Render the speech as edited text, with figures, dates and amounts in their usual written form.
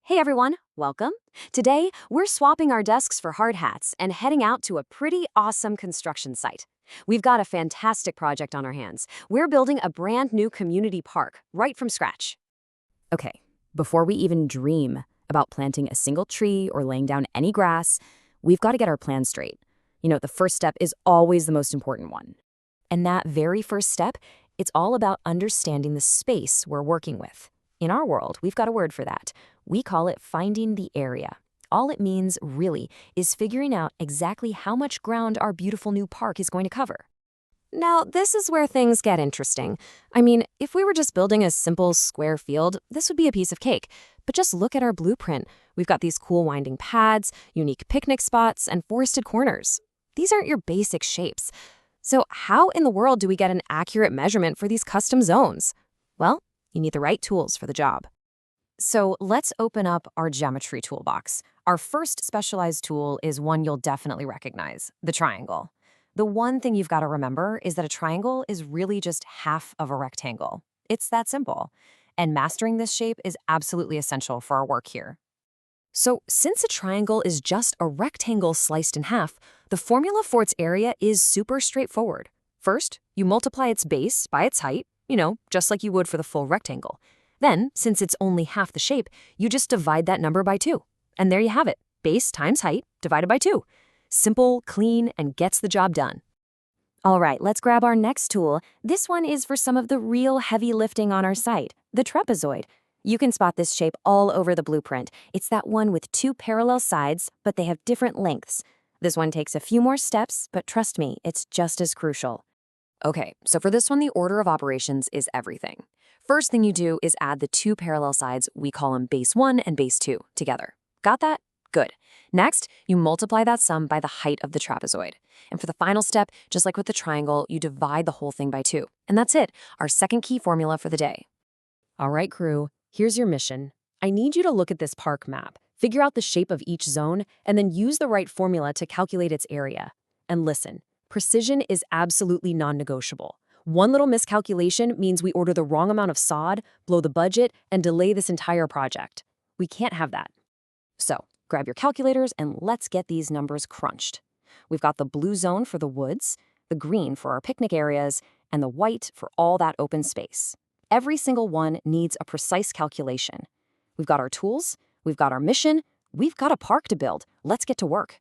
Hey everyone, welcome. Today, we're swapping our desks for hard hats and heading out to a pretty awesome construction site. We've got a fantastic project on our hands. We're building a brand new community park right from scratch. Okay, before we even dream about planting a single tree or laying down any grass, we've got to get our plan straight. The first step is always the most important one. And that very first step, it's all about understanding the space we're working with. In our world, we've got a word for that. We call it finding the area. All it means, really, is figuring out exactly how much ground our beautiful new park is going to cover. Now, this is where things get interesting. I mean, if we were just building a simple square field, this would be a piece of cake. But just look at our blueprint. We've got these cool winding paths, unique picnic spots, and forested corners. These aren't your basic shapes. So how in the world do we get an accurate measurement for these custom zones? Well, you need the right tools for the job. So let's open up our geometry toolbox. Our first specialized tool is one you'll definitely recognize, the triangle. The one thing you've got to remember is that a triangle is really just half of a rectangle. It's that simple. And mastering this shape is absolutely essential for our work here. So since a triangle is just a rectangle sliced in half, the formula for its area is super straightforward. First, you multiply its base by its height, just like you would for the full rectangle. Then, since it's only half the shape, you just divide that number by 2. And there you have it, base times height divided by 2. Simple, clean, and gets the job done. All right, let's grab our next tool. This one is for some of the real heavy lifting on our site, the trapezoid. You can spot this shape all over the blueprint. It's that one with 2 parallel sides, but they have different lengths. This one takes a few more steps, but trust me, it's just as crucial. Okay, so for this one, the order of operations is everything. First thing you do is add the 2 parallel sides, we call them base 1 and base 2, together. Got that? Good. Next, you multiply that sum by the height of the trapezoid. And for the final step, just like with the triangle, you divide the whole thing by 2. And that's it, our second key formula for the day. All right, crew, here's your mission. I need you to look at this park map, figure out the shape of each zone, and then use the right formula to calculate its area. And listen, precision is absolutely non-negotiable. One little miscalculation means we order the wrong amount of sod, blow the budget, and delay this entire project. We can't have that. So, grab your calculators and let's get these numbers crunched. We've got the blue zone for the woods, the green for our picnic areas, and the white for all that open space. Every single one needs a precise calculation. We've got our tools, we've got our mission, we've got a park to build. Let's get to work.